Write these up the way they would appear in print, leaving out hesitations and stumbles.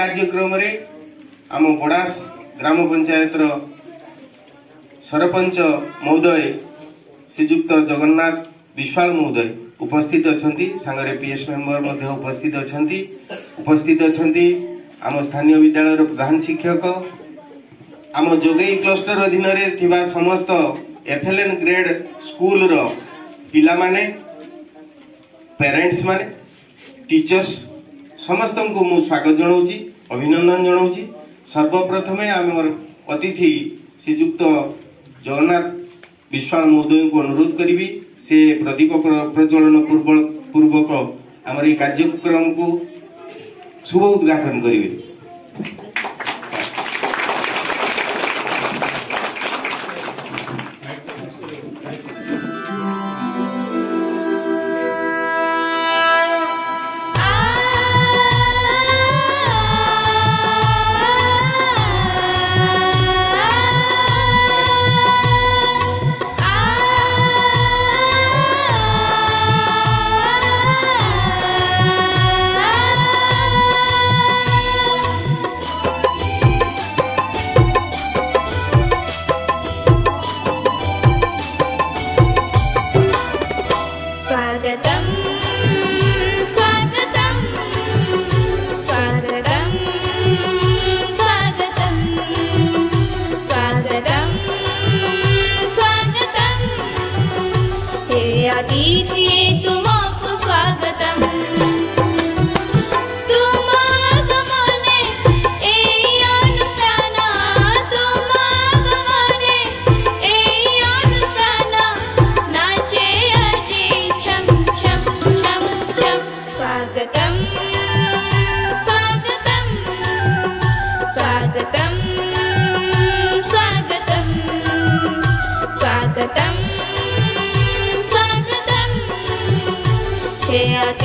कार्यक्रम रे आम बड़ास ग्राम पंचायत सरपंच महोदय श्रीजुक्त जगन्नाथ विश्वाल महोदय उपस्थित अच्छा सांगरे पीएस मेंबर उपस्थित अच्छा आम स्थानीय विद्यालय प्रधान शिक्षक आम जोगई क्लस्टर अधीन रे समस्त एफएलएन ग्रेड स्कूल रो पिला माने पेरेंट्स माने टीचर्स समस्त को मु स्वागत जनाऊँ अभिनंदन जनाऊँ। सर्वप्रथमे आम अतिथि श्रीजुक्त जगन्नाथ विश्वाल महोदय को अनुरोध करी से प्रदीप प्रज्वलन पूर्वक आम कार्यक्रम को शुभ उद्घाटन करेंगे।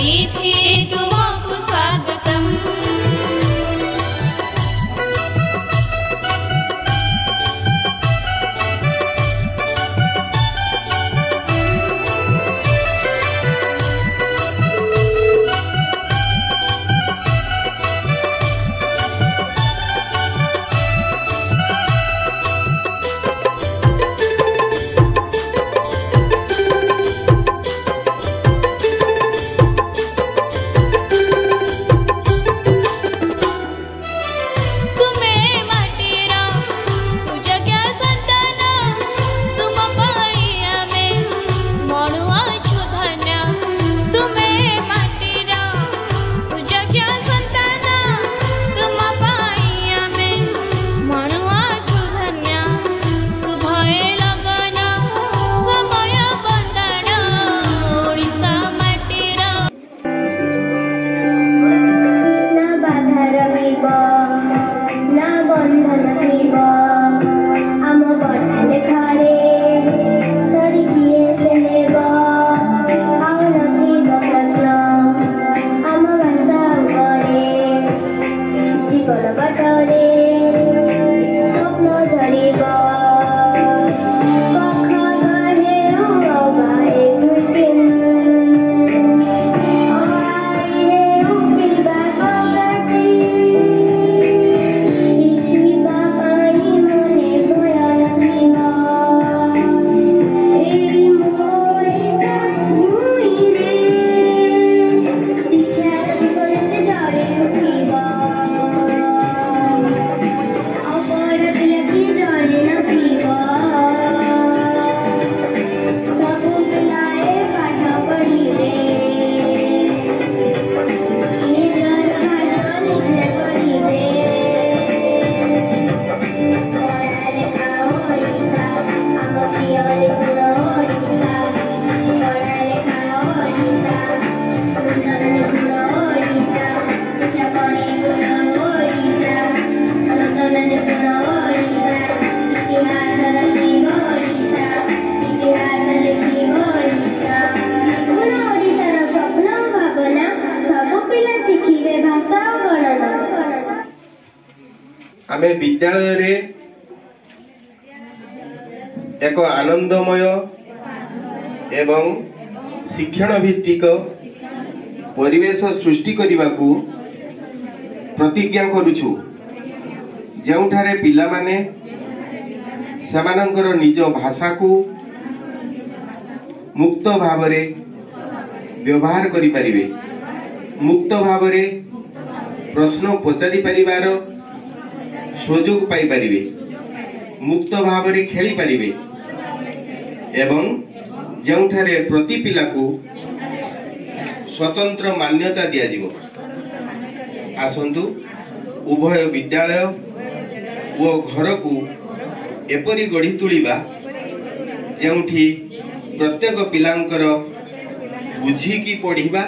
अतिथि तुमको स्वागतम। आमे विद्यालय रे एक आनंदमय एवं शिक्षण भित्तिक परिवेश सृष्टि करने को प्रतिज्ञा करुछु, जोठारे पिला माने सेमानंकर निज भाषा को मुक्त भावरे व्यवहार करि परिबे, मुक्त भावरे प्रश्न पचारि परिबार सुयोग पाई परिबे, मुक्त भावरे खेली परिबे एवं जोठारे प्रति पिला को स्वतंत्र मान्यता दिया जिवो। आसंतु उभय विद्यालय वो घर को एपरी गढ़ी तुलिबा जेउठी प्रत्येक पिलांकर बुझिकी पढ़िबा,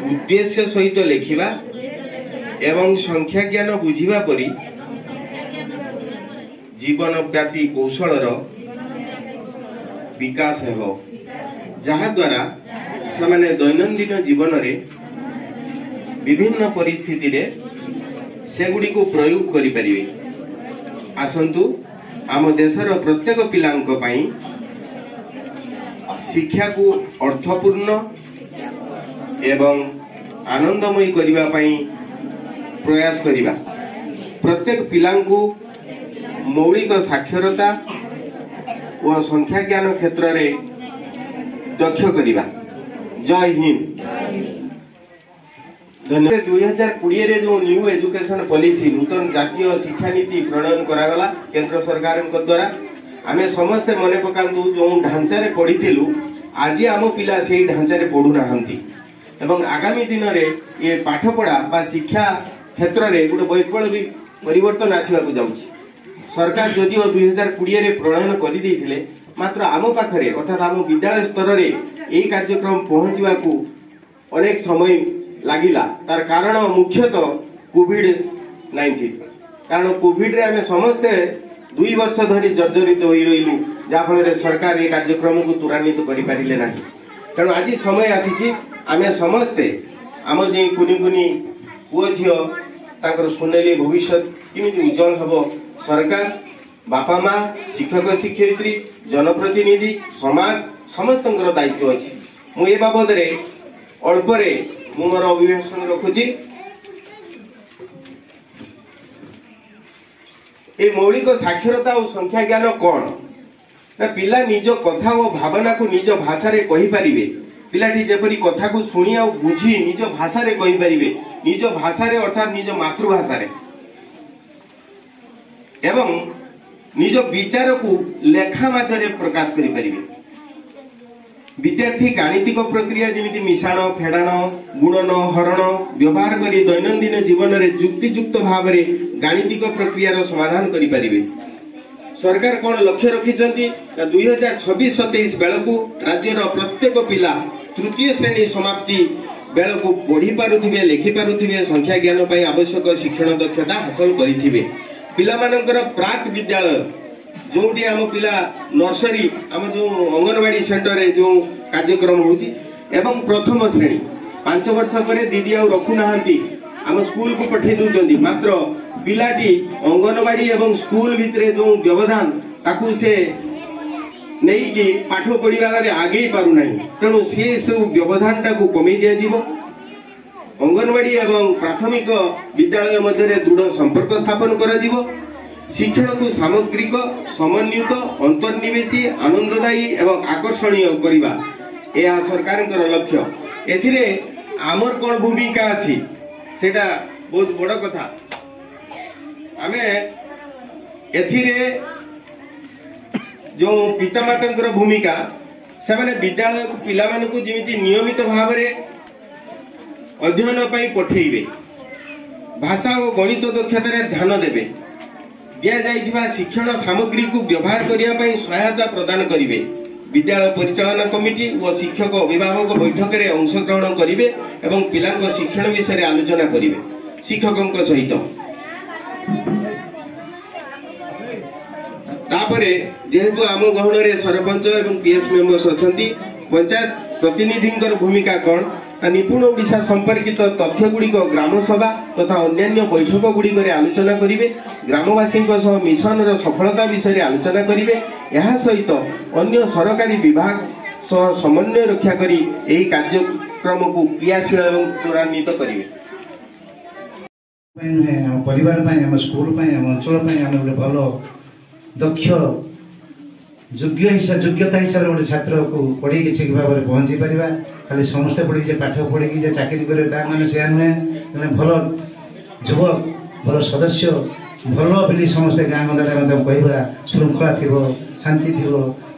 उद्देश्य सहित लेखिबा एवं संख्या ज्ञान बुझिबा परी जीवन व्यापी कौशलर विकास हेबो, जहा द्वारा सेमाने दैनंदिन जीवन रे विभिन्न परिस्थिति रे सेगुडी को प्रयोग करि परिबे। आसंतु आम देशर प्रत्येक पिलांक पई शिक्षा को अर्थपूर्ण एवं आनंदमय करिबा पई प्रयास करिबा, प्रत्येक पिलांकु मौलिक साक्षरता और संख्या ज्ञान क्षेत्र रे दक्ष करिबा। जय हिंद। धन्यवाद। 2020 रे जो न्यू एजुकेशन पॉलिसी नूतन जातीय शिक्षा नीति प्रणयन करागला केंद्र सरकार द्वारा, आमे समस्ते मने पकांतु जो ढांचा रे पढ़िथिलु आज आम पिला से ढांचा रे पढ़ु नाहंती एवं आगामी दिन रे ये पाठ पढ़ा बा शिक्षा क्षेत्र रे गोटे वैप्लवी परिवर्तन आसवा को जाउछि। सरकार जदिओ 2020 रे प्रणयन करि देथिले, मात्र आम पाखरे अर्थात आम विद्यालय स्तर रे एई कार्यक्रम पहुंचवा को अनेक समय लागिला। तार कारण मुख्यतः कोविड-19, कारण कोविड रे आमे समस्ते 2 वर्ष धरी जर्जरित होई रहिलु, जा फल रे सरकार ए कार्यक्रम को त्वरान्वित करि पारिले नाही। तेणु आज समय आसी आम समस्ते आम जे कुनी कुनी पुओ झील तांकर सुनेली भविष्य किमिति उज्जवल हबो सरकार बापा माँ शिक्षक शिक्षयित्री जनप्रतिनिधि समाज समस्त दायित्व अच्छी मुझे बाबद अल्परे मोर अभिभाषण रखुची ए मौलिक साक्षरता और संख्या ज्ञान कौन ना पिला निज कथा और भावना को निज भाषा रे कहि परिबे पिलाटी जेपरी कथा को सुनी और बुझी निज भाषा रे कहि परिबे निज भाषा रे अर्थात निज मातृभाषा रे एवं निज विचार को लेखा माध्यम प्रकाश करि परिबे विद्यार्थी गाणितिक प्रक्रिया जमिति मिशाण फेडाण गुणन हरण व्यवहार करी दैनंदिन जीवन रे युक्तियुक्त भाव रे गाणितिक प्रक्रिया समाधान करि परिबे सरकार कौन लक्ष्य रखिछंती 2026-27 बेलकू राज्यर प्रत्येक पिला तृतीय श्रेणी समाप्ति बेलकू पढ़ी पारुथिबे लिखि पारुथिबे संख्या ज्ञान पई आवश्यक शिक्षण दक्षता हासिल करिथिबे पिला मानकर प्राक विद्यालय जोटी आम पिला नर्सरी आम जो अंगनवाड़ी सेंटर रे जो कार्यक्रम होची एवं प्रथम श्रेणी 5 वर्ष पर दीदी आ रखु नाहंती आम स्कूल को पठे दूचंदी मात्र पिलाटी अंगनवाड़ी एवं स्कूल भितरे जो व्यवधान ताकू से नहीं कि पाठ पढ़ा आगे पारु नहीं तेणु से सब व्यवधान टाकू कमी दिया अंगनवाड़ी एवं प्राथमिक विद्यालय मध्य दृढ़ संपर्क स्थापन करा शिक्षण को सामग्रिक समन्वित अंतर्निवेशी आनंददायी एवं आकर्षणीय करवा यह सरकार लक्ष्य एथिरे आमर कौन भूमिका अच्छी सेटा बहुत बड़ कथा आमे एथिरे जो पितामाता भूमिका से माने विद्यालय को पिला मानकु जेमिति नियमित भाव रे अध्ययन पई पठेइबे भाषा और गणित दक्षता रे ध्यान देबे दिया जाइथिबा शिक्षण सामग्री को व्यवहार करिया पई सहायता प्रदान करिवे विद्यालय परिचालना कमिटी और शिक्षक अभिभावक बैठक में अंशग्रहण करेंगे एवं पिला शिक्षण विषय आलोचना करेंगे शिक्षकों सहित तापरे जेहेतु आम गहन में सरपंच एवं पीएस मेंबर्स अच्छा पंचायत प्रतिनिधि भूमिका कौन निपुण ओडिशा संपर्कित तथ्य गुड़िक ग्राम सभा तथा अन्यान्य बैठक गुड़िक आलोचना करेंगे ग्रामवासी मिशन सफलता विषय आलोचना करेंगे यह सहित अन्य सरकारी विभाग सह समन्वय रक्षा करी एही कार्यक्रम को क्रियाशील एवं त्वरान्वित करेंगे परिवार स्कूल अंचल भल दक्ष योग्यता हिसाब से गोटे छात्र को पढ़ी ठीक भाव में पहुंची पार खाली समस्ते पढ़ी पाठ पढ़ी चाकरी करे से नुहे भल युवक भल सदस्य भल बोली समस्ते गाँ गंडा कहवा श्रृंखला थी शांति थी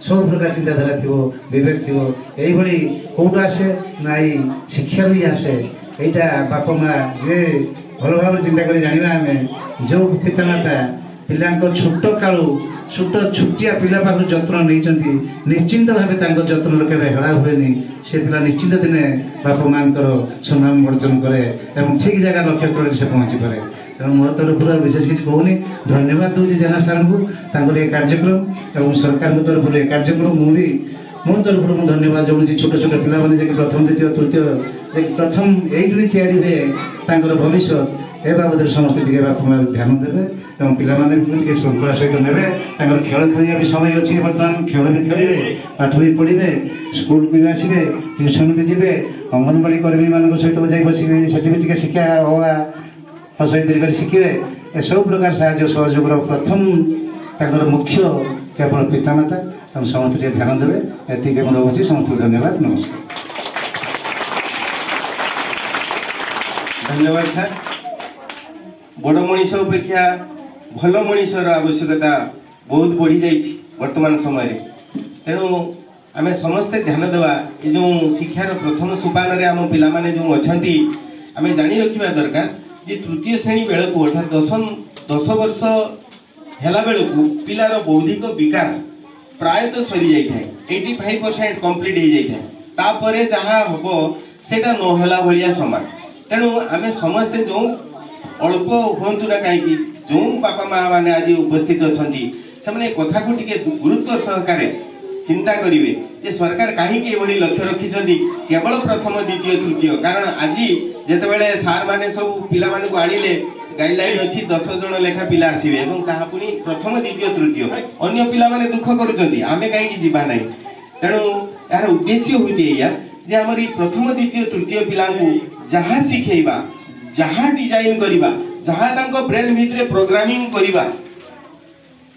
सब प्रकार चिंताधारा थी विवेक थी यही कौटा आसे ना शिक्षा भी आसे यहाँ बापा माँ जे भल भाव चिंता कर जाना आम जो पितामाता पिला छोट कालू छोट छुटिया पिला पाख जत्न नहीं निश्चिंत भाव जत्न केवे हेड़ा हुए से पिला निश्चिंत दिने बापा माँ सुनाम अर्जन करे ठीक जगह लक्ष्य स्थल से पहुंची पाए तेणु मोर तरफ विशेष किसी कहूनी धन्यवाद दूसरी जेना सार को कार्यक्रम और सरकार तरफ कार्यक्रम मुझे मो तरफ मुझे धन्यवाद जनाऊँ छोट छोट पिला प्रथम द्वितीय तृतीय प्रथम यही हुए भविष्य ए बाबद समस्त टे बापा माँ ध्यान देवे और पे श्रृंखला सहित ने खेल खेल भी समय अच्छी बर्तमान खेल भी खेलेंगे पाठ भी पढ़े स्कूल भी आसवे ट्यूशन भी जी अंगनवाड़ी कर्मी मान सहित जाए बस शिक्षा हवा हसई शिखे ए सब प्रकार साहय सहयोग प्रथम मुख्य केवल पितामाता समस्त ध्यान देवे एति रोचे समस्त धन्यवाद नमस्कार धन्यवाद सर बड़ मनीष अपेक्षा भल मनीषर आवश्यकता बहुत बढ़ी जाइए वर्तमान समय तेणु आम समस्ते ध्यान देवा ये जो शिक्षार प्रथम सोपान रे आम पिला माने जो अच्छा आम जानी रखा दरकार जे तृतीय श्रेणी बेलू अर्थात 10 वर्ष हेला बेलू पिलार बौद्धिक विकास प्रायतः सरी जाए 85% कम्प्लीट हो जाए तापर जहाँ हम सेटा नहला भाया समान तेणु आम समस्ते जो अल्प हूँ ना कहीं जो बापा माँ मैंने आज उपस्थित अच्छा से कथा को गुरुत्व सहकार चिंता करेंगे जे सरकार कहीं लक्ष्य रखिंट केवल प्रथम द्वितीय तृतीय कारण आज जिते सार मैंने सब पिला मानक आणिले गाइडलाइन अच्छी 10 जन लेखा पिला आसवे पुणी प्रथम द्वितीय तृतीय अन्य पिला माने दुख करुँच आमे कहीं जीवा ना तेणु यार उद्देश्य हूँ जे आमर प्रथम द्वितीय तृतीय पिला जहाँ शिखेबा जहाँ डिजाइन करवा जहाँ ब्रेन भितर प्रोग्रामिंग करवा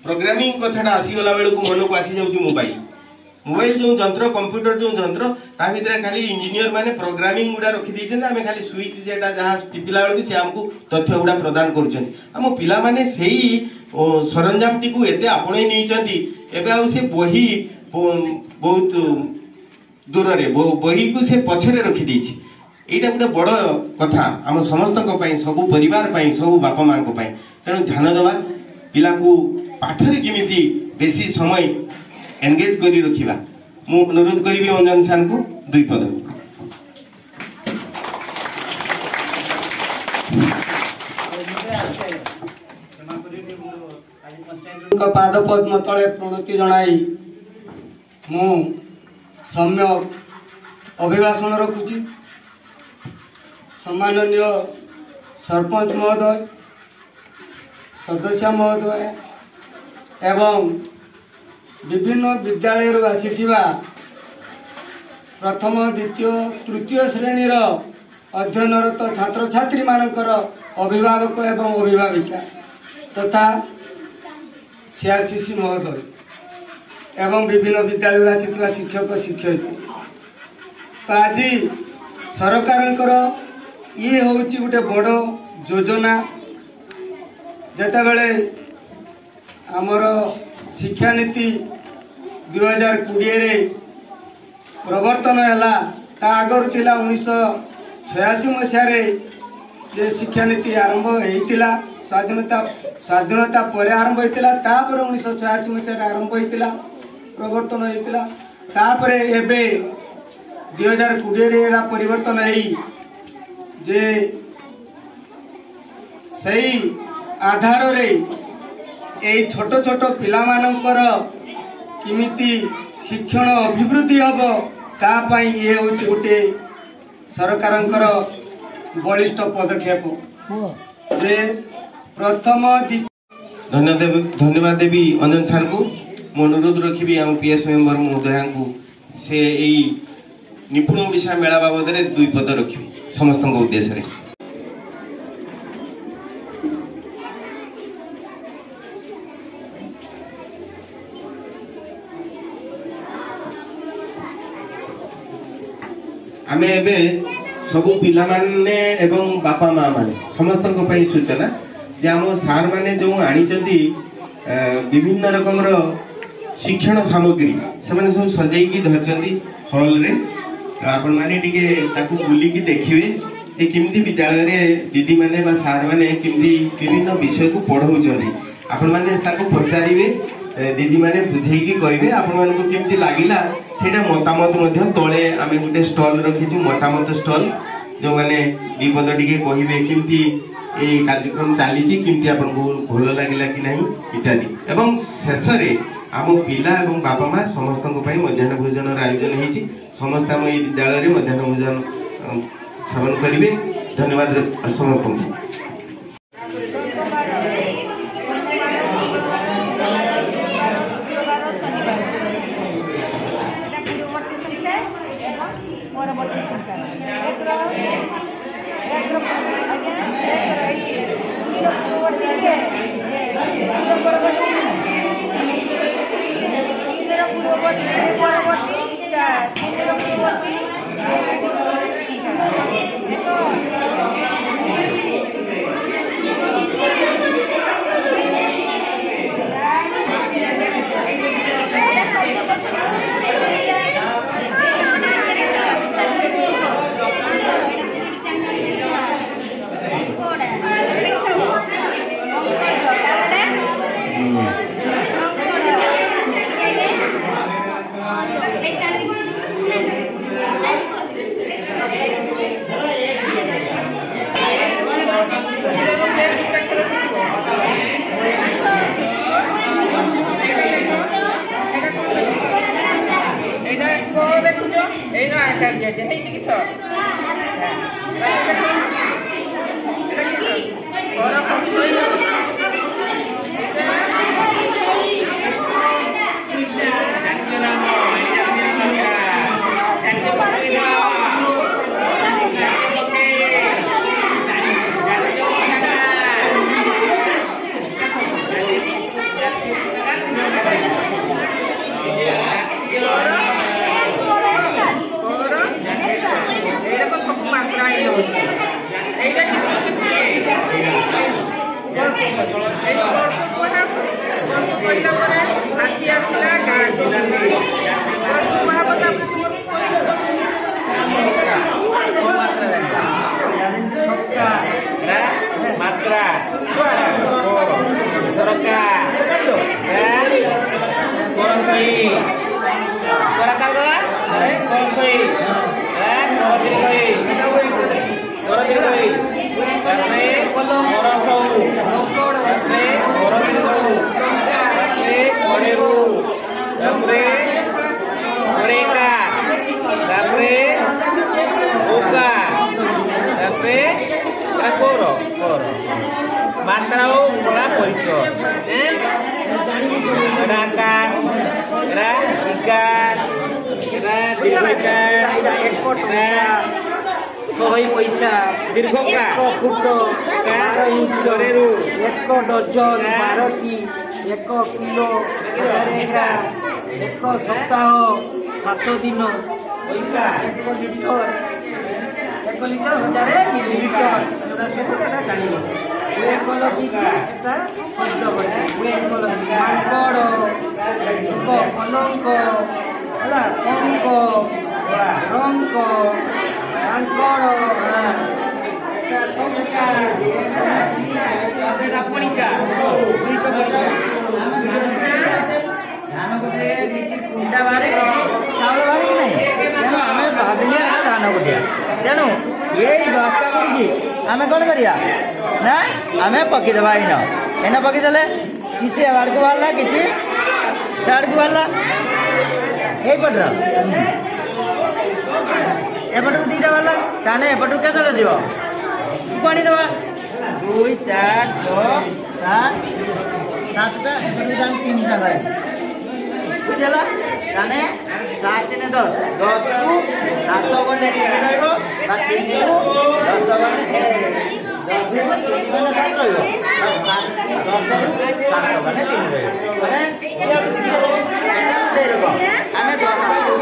प्रोग्रामिंग कथाटा आसीगला बेलू मन को आसी जाऊँ मोबाइल मोबाइल जो जंत्र कंप्यूटर जो जंत्र ता भितर खाली इंजीनियर माने प्रोग्रामिंग गुडा रखी देछन आमे खाली स्विच जेटा जहाँ टिपिला बेलू से आमको तथ्य गुडा प्रदान करुछन आम पिला माने सेही सरंजाम टी को एते आपणे नैचंती एबे आ से बही बहुत दूर रे बही को से पछरे रखी देछि एटा गोटे बड़ कथा आम समस्त सब परिवार सब बापा मां तेणु ध्यान दवा पिला को पाठरे केमिति बेसी समय एंगेज करी रखिबा मु अनुरोध करिबी अंजन सार को 2 पद पाद पद्म तले प्रणति जणाई मु सम्य अभिभाषण रखुची सम्माननीय सरपंच महोदय सदस्य महोदय एवं विभिन्न विद्यालय आसीथिबा प्रथम द्वितीय तृतीय श्रेणी अध्ययनरत छात्र छात्री मानकर अभिभावक एवं अभिभाविका तथा सीआरसीसी महोदय एवं विभिन्न विद्यालय आसीथिबा शिक्षक शिक्षयित्री तो आज सरकारंकर ये होउची गोटे बड़ योजना जेते बेले आमर शिक्षा नीति 2020 रे प्रवर्तन है आगर थिला 1986 मसीह जे शिक्षा नीति आरंभ होइतिला स्वाधीनता पर आरंभ होइतिला तापर 1986 मसीह आरंभ होइतिला प्रवर्तन होइतिला तापर एबे 2020 रे एरा परिवर्तन है जे सही आधार रे ए छोट छोट पिला मानकर किमिति शिक्षण अभिवृद्धि हम तापाई ये होची गोटे सरकारंकर बलिष्ठ पदक्षेप जे प्रथम धन्यवाद देवी अंजन सार को मो अनुरोध रखी आम पीएस मेंबर महोदया को से निपुण विषय मेला बाबद 2 पद रखी समस्त उद्देश्य आमे एबे सबु पिला माने एवं बापा माँ माने समस्त सूचना जे आम सार माने जो आनी विभिन्न रकम शिक्षण सामग्री से सब सजाई धरती हॉल रे आपण माने टिके ताकू बुलिकी देखिए जे किमती विद्यालय रे दीदी माने बा सार माने किमती विभिन्न विषय को पढ़ाउछन्ती आपण माने ताकू पचारिबे दीदी माने बुझेकी कहबे आपण माने को किमती लागिला सेटा मतामत मध्य तळे आमे गुटे स्टॉल रखिछु मतामत स्टॉल जो माने विपद टिके कहबे किमती ए कार्यक्रम चलीछि किमती आपण को भल लागिला कि नहीं इत्यादि एवं शेष रे आम पिला एवं बापा माँ समस्त मध्याह्न भोजन आयोजन होती समस्त आम विद्यालय रे मध्याह्न भोजन सेवन करेंगे धन्यवाद समस्त को। आमे कौन करिया ना आमे पकी देबा इनो एना पकी देले किछि आड़ को वाला किछि आड़ को वाला ए पडरा ए पटु दीटा वाला ताने ए पटु केसले दिबो पानी देबा 2 4 6 7 7टा ए पटु दान 3टा भाई बुझला ताने 7 3 10 10 को 7 गने रहइबो बा 3 को 10 गने 10 को 3 गने 7 रहइबो 10 7 गने 3 रहइबो माने या देरबो आमे 10 टा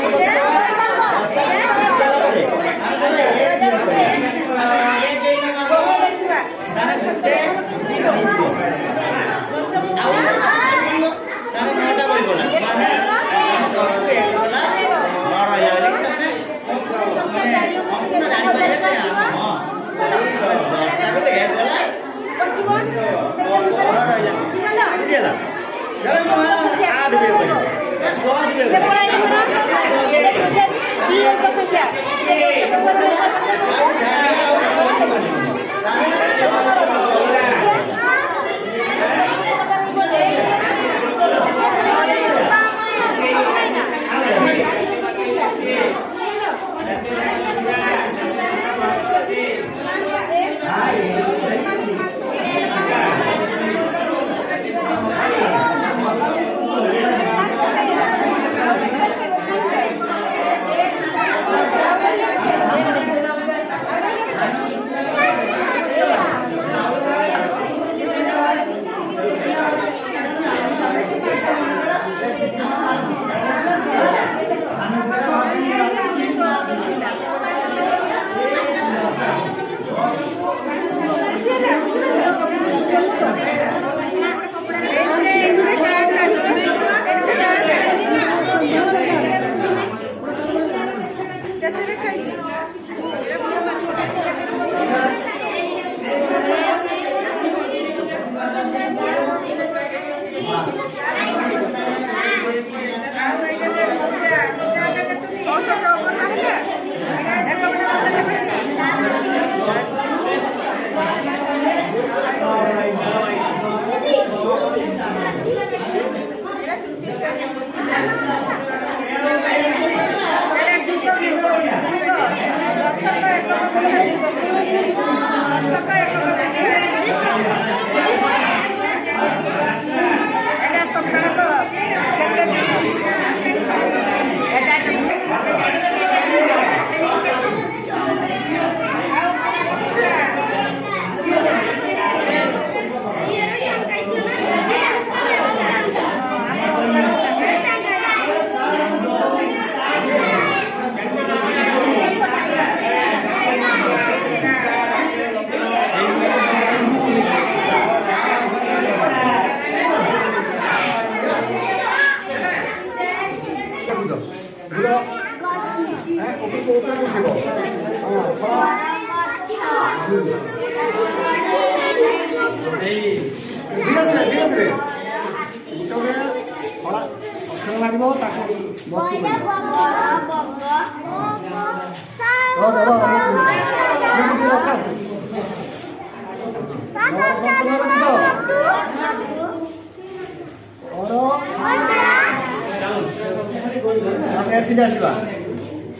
जोडी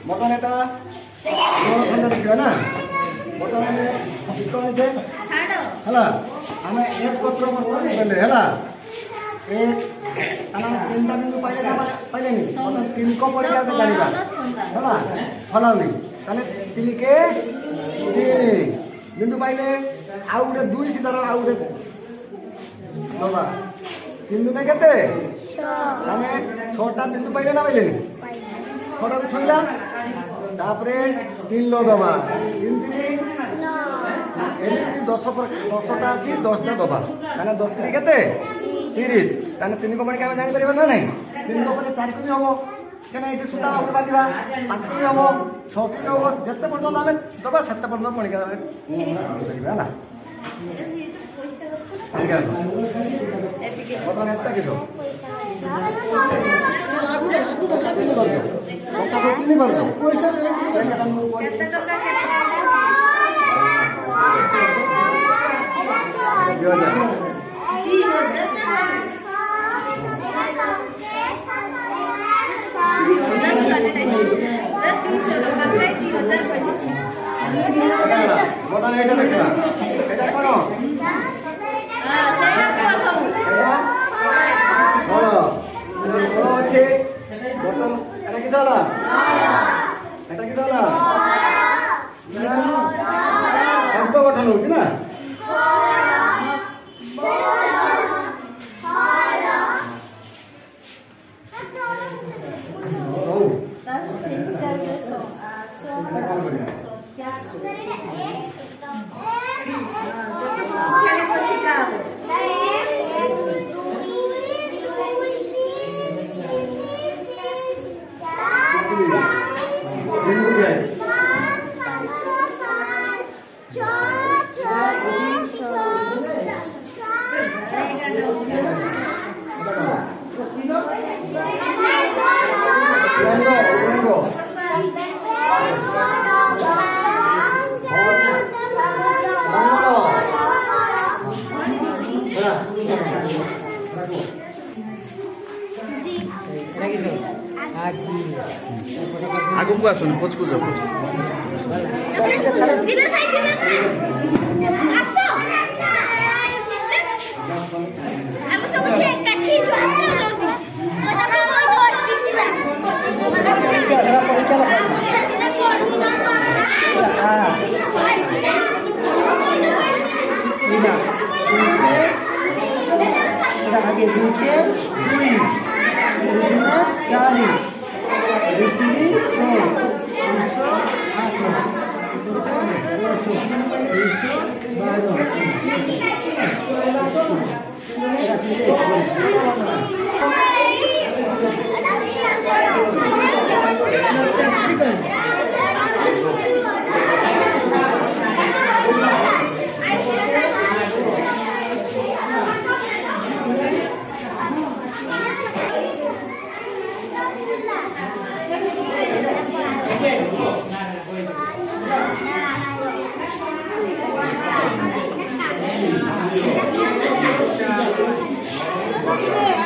बर्तमान एटा खंड देखा ना बर्तमान हला आम एक पत्र बर्तमान है एक तीन बिंदु पाइले पाइले बर्तमान 3 को पड़िया तो जानिबा हला फलाउनी ताले तिलिके 3 बिंदु पाइले आउ गोटे 2 सीधार आउ गोटे दबा 3 दुने केते ताले 6टा बिंदु पाइले ना पाइले 6टा को छोइला तापरे 3 लो दबा 3 3 एमती 10टा अच्छी 10टा दबा ताने 10 3 केते 30 ताने 3 को पड़े जानी परिबा ना नहीं 3 को पड़े 4 को भी हबो केना एठी सुता ऊपर बांधिबा 5 को भी हबो 6 को भी हबो जत्ते पर्यंत आमे दबा सेत्ते पर्यंत पड़ी गया परिबा ना ठीक है बता नेता किसो ना आगो को आसुन पछकु जा आगे नीचे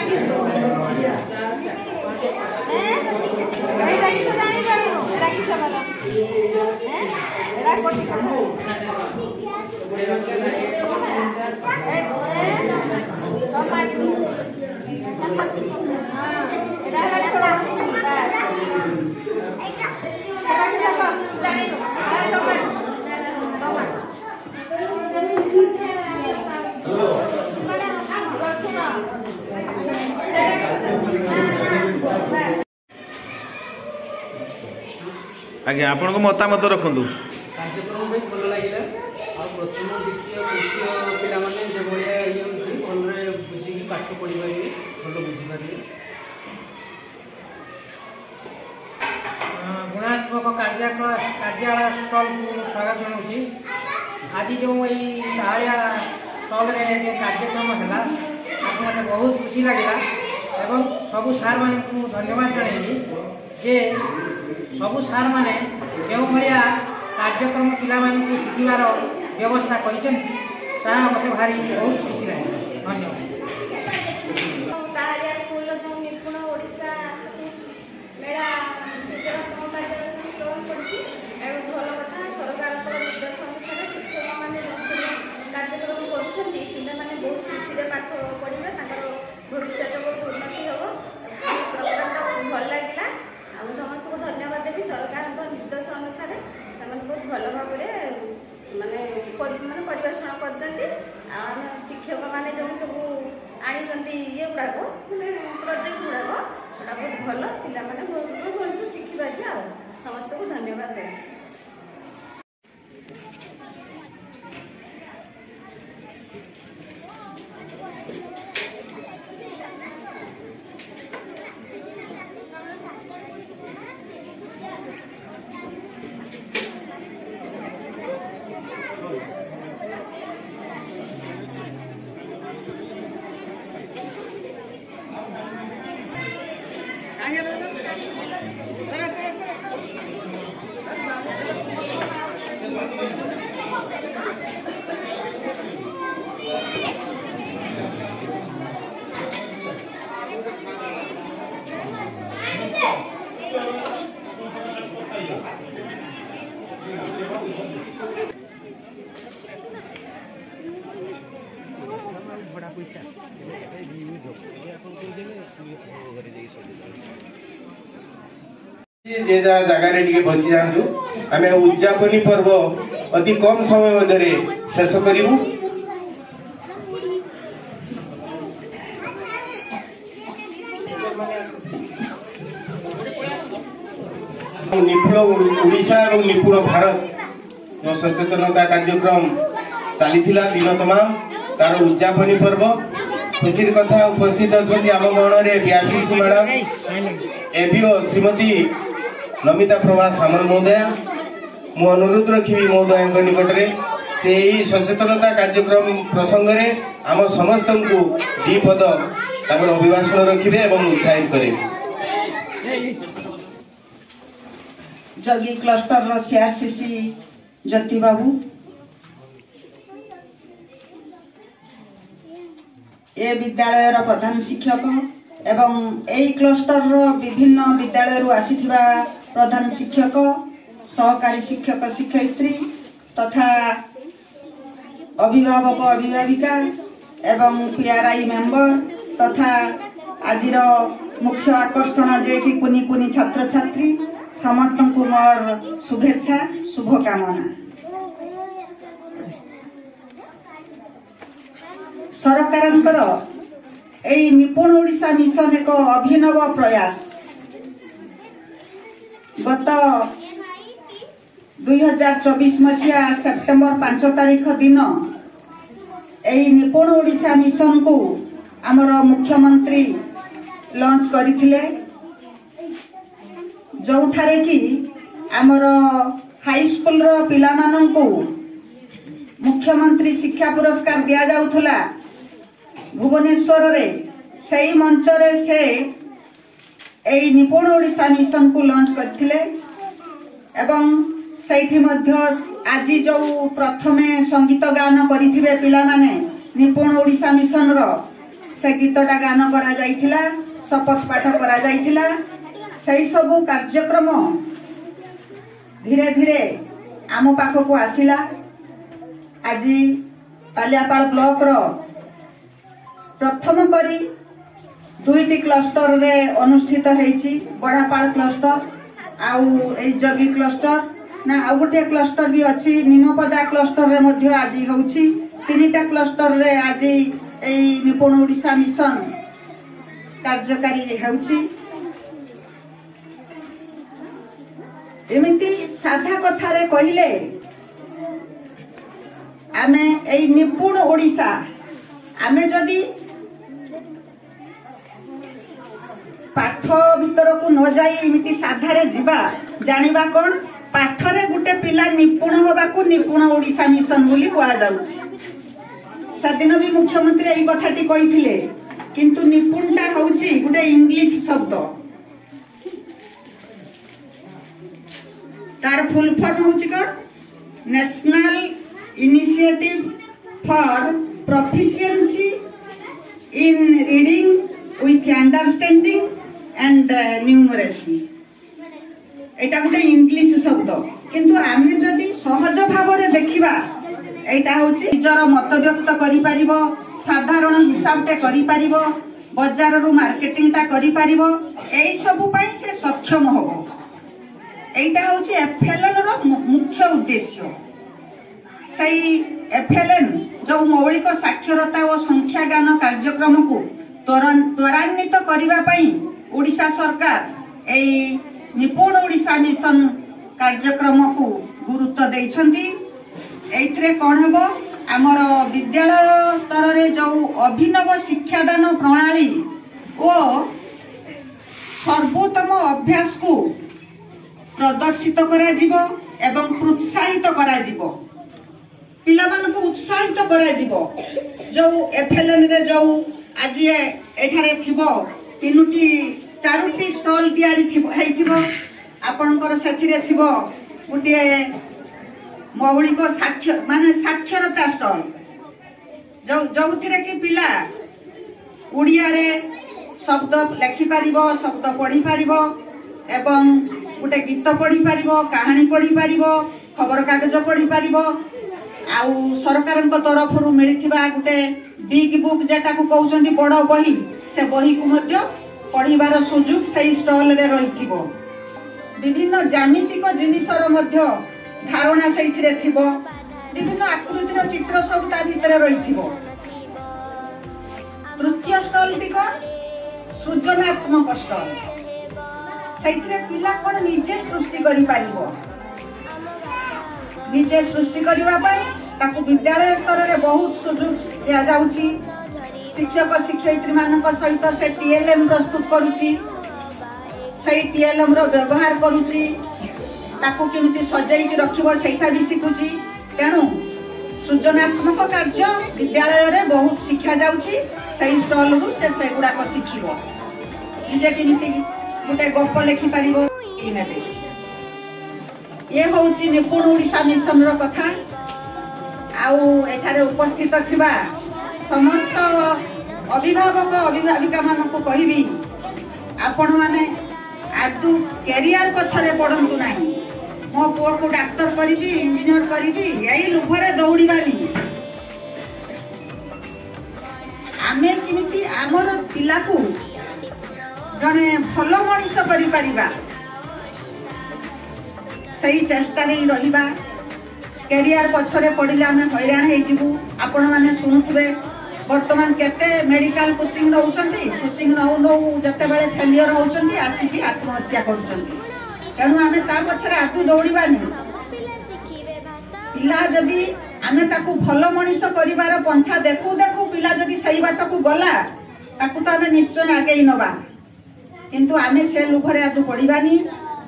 对。आज्ञा आपण मतामत रखु कार्यक्रम भी भल लगे प्रथम द्वितीय तृतीय पिला जो भाया ये भल बुझी पाठ पढ़ी पारे भल बुझीपारे गुणात्मक कार्यालय स्टल को स्वागत जनाऊँगी आज जो यही साड़िया स्टल जो कार्यक्रम है मत बहुत खुशी लगे एवं सबू सार मान धन्यवाद जनइबी जे सबू सार मैंने जो भाया कार्यक्रम पिला शिखार व्यवस्था कर मत भारी बहुत खुशी लगे धन्यवाद। भविष्य बहुत उन्नति हम प्रोग्राम भल लगे समस्त को धन्यवाद देवी सरकार निर्देश अनुसार से बहुत भल भाव माने परिवेषण कर शिक्षक मैंने जो सब आनी ये गुड़ाक मैंने प्रोजेक्ट गुड़ाक बहुत भल पिला बहुत भल शिखिपारे आ समस्त को धन्यवाद देती। जे जगह बसी जातु आम उद्यापनी पर्व अति कम समय मध्य शेष करूँ। निपुण ओडिशा और निपुण भारत जो सचेतनता कार्यक्रम चली दिन तमाम तार उद्यापनी पर्व खुशी कथा उपस्थित अच्छा आम गण में BRCC madam APO Shrimati Namita Prabha Samal महोदया मु अनुरोध रखी महोदय निकटने से ही सचेतनता कार्यक्रम प्रसंग में आम समस्त को दीपद अभिभाषण रखिए और उत्साहित करेंगे। जगी क्लस्टर सीआरसीसी ज्योति बाबू ए विद्यालय प्रधान शिक्षक एवं यही क्लस्टर विभिन्न विद्यालय आसीथिबा प्रधान शिक्षक सहकारी शिक्षक शिक्षयित्री तथा अभिभावक अभिभाविका एवं पीआरआई मेंबर तथा आज मुख्य आकर्षण जे कि कुनी कुनी छात्र छात्री समस्त को मोर शुभेच्छा शुभकामना। सरकारंकर एई निपुण ओडिशा मिशन एक अभिनव प्रयास गत 2024 मसीहा सेप्टेम्बर 5 तारीख दिन एई निपुण ओडिशा मिशन को आमर मुख्यमंत्री लॉन्च करथिले जोठारे कि आमर हाई स्कूल रो पिला मानन को मुख्यमंत्री शिक्षा पुरस्कार दिया जाउथला भुवनेश्वर रे सही मंच रे से एई निपुण ओडिशा मिशन को लॉन्च करथिले एवं सेठी मध्य आज जो प्रथमे संगीत गान करिथिबे पिला माने निपुण ओडिशा मिशन रो से गीतटा गान करा जाइथिला शपथ पाठ करा जाइथिला सही सबु कार्यक्रम धीरे धीरे आम पाखक आसिला। आज पालियापाल ब्लॉक रो प्रथम करी दुईटी क्लस्टर रे अनुष्ठित हेछि बड़ापाल क्लस्टर आउ ए जगी क्लस्टर ना आउ गोटे क्लस्टर भी अछि निमपदा क्लस्टर रे मध्य आज होछि तीनटा क्लस्टर रे आज ए निपुण ओडिशा मिशन कार्यकारी होछि। एमती साधा कथारे कहले आमे एई निपुण ओडिशा आमे जदि पाठ भीतर को न जाई एमती साधारे जीवा जानिबा कोन पाठरे गुटे पिला निपुण होबा को निपुण ओडिशा मिशन बोली कुआ जाउछि। सदिन भी मुख्यमंत्री एई कथाटी कहिथिले किंतु निपुणता होउछि गुटे इंग्लिश शब्द तार फुल फॉर्म होउछि कोन national initiative for proficiency in reading with understanding and numeracy एटा गोटे इंग्लिश शब्द किंतु आमे जदि सहज भाव रे देखिबा एटा होछि निजर मत व्यक्त करि परिबो साधारण हिसाबटे करि परिबो बाजार रु मार्केटिंग ता करि परिबो एई सब पई से सक्षम होबो। एटा होछि एफएलएन रो मुख्य उद्देश्य। सही एफएलएन जो मौलिक साक्षरता और संख्या ज्ञान कार्यक्रम को त्वरान्वित करने पाई ओडिशा सरकार एई निपुण ओडिशा मिशन कार्यक्रम को गुरुत्व देइछंती। एइथरे कोन हेबो आमर विद्यालय स्तर रे जो अभिनव शिक्षादान प्रणाली और सर्वोत्तम अभ्यास को प्रदर्शित करा जिवो एवं प्रोत्साहित करा जिवो पिला मानकु उत्साहित करा जिवो। जो एफएलएन रे जो आज एठारे थिबो तीनुटी चारुटी स्टॉल दियारी थिबो हेइथिबो आपनकर सेथिरे थिबो गुटिए मौलिक साक्षरता स्टॉल जो कि पिला उड़िया रे शब्द लेखि पारिबो शब्द पढ़ी पारिबो एवं गोटे गीत पढ़ी पारिबो कहानी पढ़ी पारिबो खबर कागज पढ़ी पारिबो आउ सरकार तरफ मिलिथिबा गोटे बिग बुक जेटा को कहउचंदी बड़ बही से बही को मध्य पढ़िबार सुযোগ सेही स्टॉल रे रहिथिबो। विभिन्न ज्यामितिक जिनिसर मध्य धारणा सेहिथिरे थिबो विभिन्न आकृतिर चित्र सब ता भितरे रहिथिबो। तृतीय स्टॉल टी कोन सृजनात्मक स्टॉल सेहिथिरे पिला कोन निजे सृष्टि करि पारिबो निजे सृष्टि करबा पई ताकू विद्यालय स्तर रे बहुत सुযোগ दिया जाउची। शिक्षक शिक्षयित्री मानक सहित से टीएलएम प्रस्तुत करूची सही टीएलएम रो व्यवहार करूची ताकू केमिति सजाई के रखिबो सेटा भी सिखुची। तेणु सृजनात्मक कार्य विद्यालय रे बहुत शिक्षा जाउची सही स्टॉल रु से सेगुडा को सिखिबो निजे केमिति गोटे गप लिखि पारिबो इनेते ये होउची निपुण ओडिशा मिशन रो कथा। आउ एठारे उपस्थित थिबा समस्त अभिभावक अभिभाविका मानकु कहिबी आपण माने आदु कैरियर पछरे पड़ंतु नाही मो पुओ को डॉक्टर करिबी इंजीनियर करिबी एई लुभरे दौड़ीबानी आमे किमिति हमर पिला को जने भलो मनीष करि परिबा सही चेष्टा नहीं रहिबा। कैरियर पछरे पड़िले आमे हैरान हे जिवु। आपण माने सुनुथबे वर्तमान केते मेडिकल कोचिंग रहउचंती कोचिंग नौ जते बेले फेलियर होउचंती आसीकी आत्महत्या करूचंती। तेणु आमे ता पछरे आदु दौड़ीबानी पिला जदि आमे ताकू भलो मनीष करिवार पंथा देखु देखु पिला जदि सही बाट को गला ताकू तो आमे निश्चय आगे नबा किंतु आमे से लुभरे आदु पड़ीबानी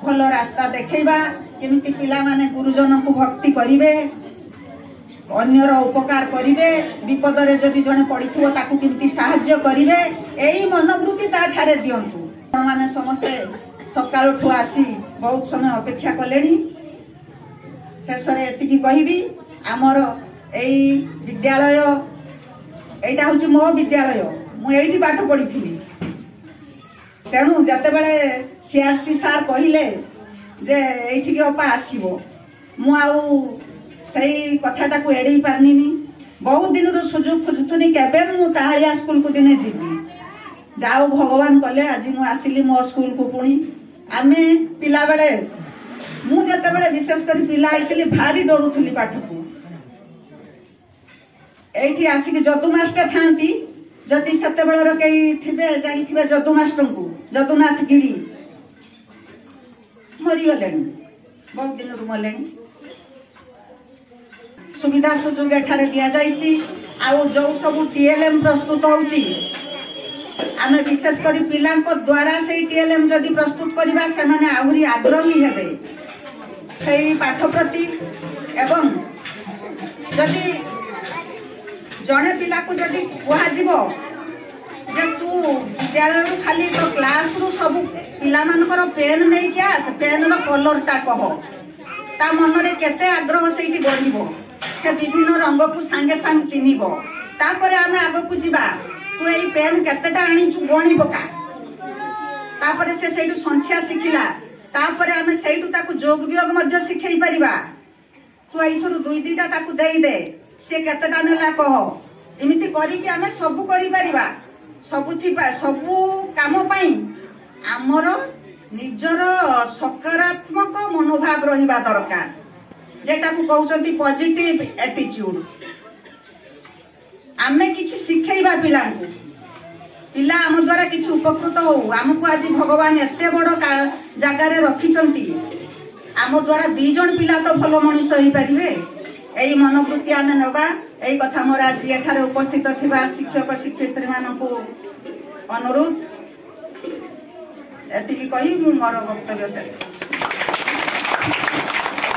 भलो रास्ता देखैबा केमिति पिला माने गुरुजन को भक्ति करिवे अन्यर उपकार करिवे विपद रे जदि जने पड़िथिबो ताकू केमिति सहाय्य करिवे एई मनोवृत्ति ता ठारे दियंतु। आपण माने समस्ते सकाळ ठु आसी बहुत समय अपेक्षा कलेनी शेषरे एतिकी कहिबी हमर एई विद्यालय एटा होची मो विद्यालय मु एइठी पाठ पढिथिली। तेणु जते बेले सीआरसी सार कहिले जे एइठी के अपा आसीबो मु आउ सही कथाटा को एडई पारनी बहुत दिन रो सुযোগ खोजुथुनी केबे मु ताहालिया स्कूल को दिने जीवी जाओ भगवान कले आज मु आसिली मो स्कूल को पुणी आमे पिला बेले मु जते बेले विशेष कर पिला आइतली भारी डरुथुली पाठ को एठी आसिक जदु मास्टर थांती जदि सते बेले कई थिबे जानी थिबे जदु मास्टर को जदुनाथ गिरी मरी गलेन बहुत दिन मले सुविधा सुजोग एठारे दिया जाइछि आउ जो सब टीएलएम प्रस्तुत होउछि आमे विशेष करी पिलांको द्वारा से टीएलएम जदि प्रस्तुत करिबा से माने आहुरी आग्रही हेबे सेही पाठ प्रति एवं जदि जड़े पिला को जदि कह जे तू विद्यालय खाली तो क्लास रु सब पिला मानकर पेन नहीं क्या से पेन रो कलर ता कह ता मन रे केते आग्रह सेठी बढ़िबो से विभिन्न रंग को संगे संग चिन्हिबो तापरे आमे आगो को जीवा तू एई पेन केतेटा आनी छु गणी पका तापरे से सेठु संख्या शिखिला तापरे आमे सेठु ताकू जोग वियोग मध्य शिखै परिबा तू एइथरु दुई दुईटा ताकू देई दे से केतेटा नेला कह एमिति करी कि आमे सब करि परिबा सबु काम पाई आमर निजर सकारात्मक मनोभाव रहिबा दरकार जेटा को कहउचंती पॉजिटिव एटीट्यूड आमे किछि सिखैबा पिलांकु पिला आम द्वारा किछि उपकृत हो आमको आज भगवान एते बड़ जगार रखिछंती आम द्वारा 2 जण पिला तो भलो मनीष होई परिबे एई मनोवृत्ति आमे नबा एई कथा मोर आज एठारे उपस्थित थिबा शिक्षक शिक्षयित्री मानकु अनुरोध एतिकी कही मु मोर वक्तव्य शेष।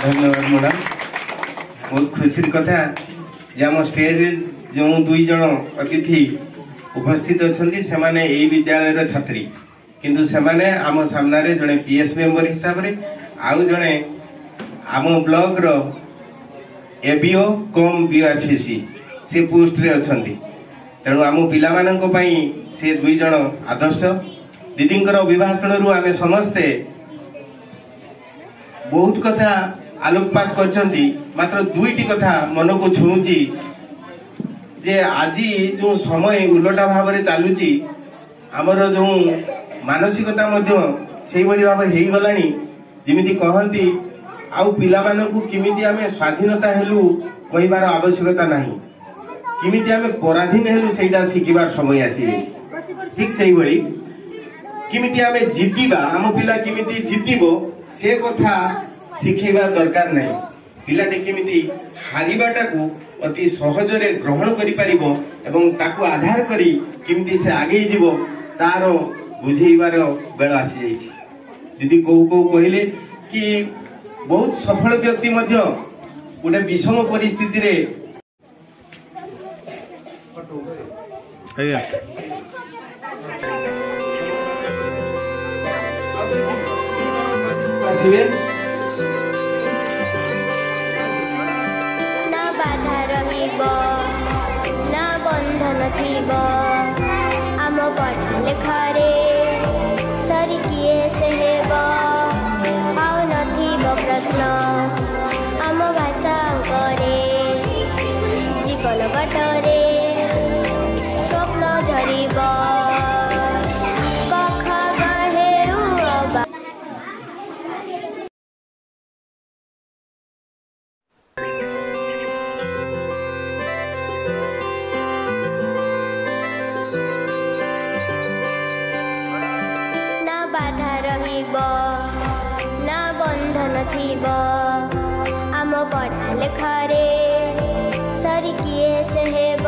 धन्यवाद मैडम बहुत खुशी कथा जे आम स्टेज जो 2 जण अतिथि उपस्थित अछंती से माने एई विद्यालय छात्री किंतु से माने आम सामने रे जणे पीएस मेंबर हिसाब रे आउ जणे आम ब्लॉक रो एबीओ कम बीआरसीसी से पोस्ट रे अछंती तेणु आम पिला मानक पई से 2 जण आदर्श दीदींकर अभिभाषण रु आमे समस्ते बहुत कथा आलोकपात करछंती मात्र 2टी कथा मन को छुऊची जे आज जो समय उलटा भाव रे चालुची हमर जो मानसिकता मध्य सेही भली भाव हेई गलानी जेमिति कहंती आउ पिला मानकु किमिति आमे स्वाधीनता हेलु कहिबार आवश्यकता नाही किमिति आमे पराधीन हेलु सेटा शिखिबार समय आसी ठीक सेही भली किमिति आमे जितिबा आम पिला किमिति जितिबो से कथा शिखेबा दरकार नाही पिलाटे किमिति हारिबाटा को अति सहज रे ग्रहण करि परिबो एवं ताकू आधार करी किमिति से आगे जीवो तार बुझेइबार बेल आसी जाइछि दीदी को कहले कि बहुत सफल व्यक्ति मध्य गोटे विषम परिस्थिति रे ना बाधा रहिब ना बंधन थिब आम पढ़ा लेखारे सरी किए से हेब आउ नथिब प्रश्न आम भाषा करे जीवन बाटरे स्वप्न झरिब ना बंधन थिब आम पढ़ा लेखारे सरी किए से हेब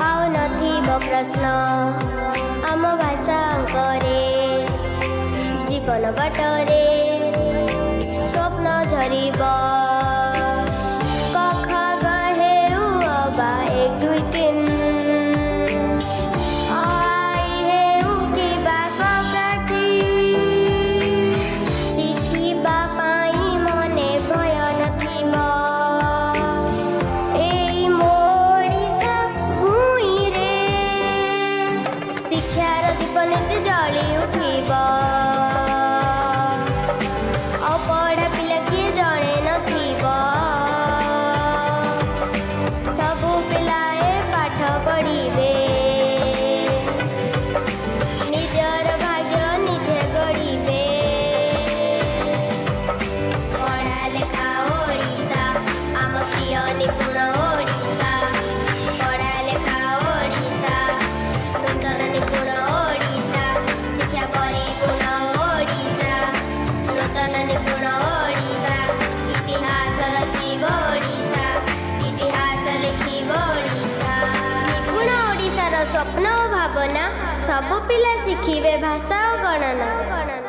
आउ नथिब प्रश्न आम भाषा करे जीवन बाटरे स्वप्न झरिब कखा गहेउ अबा 1 2 3 पढ़ा पिला किए जड़े नथिब ଭାବନା ସବୁ ପିଲା ଶିଖିବେ ଭାଷା ଓ ଗଣନା।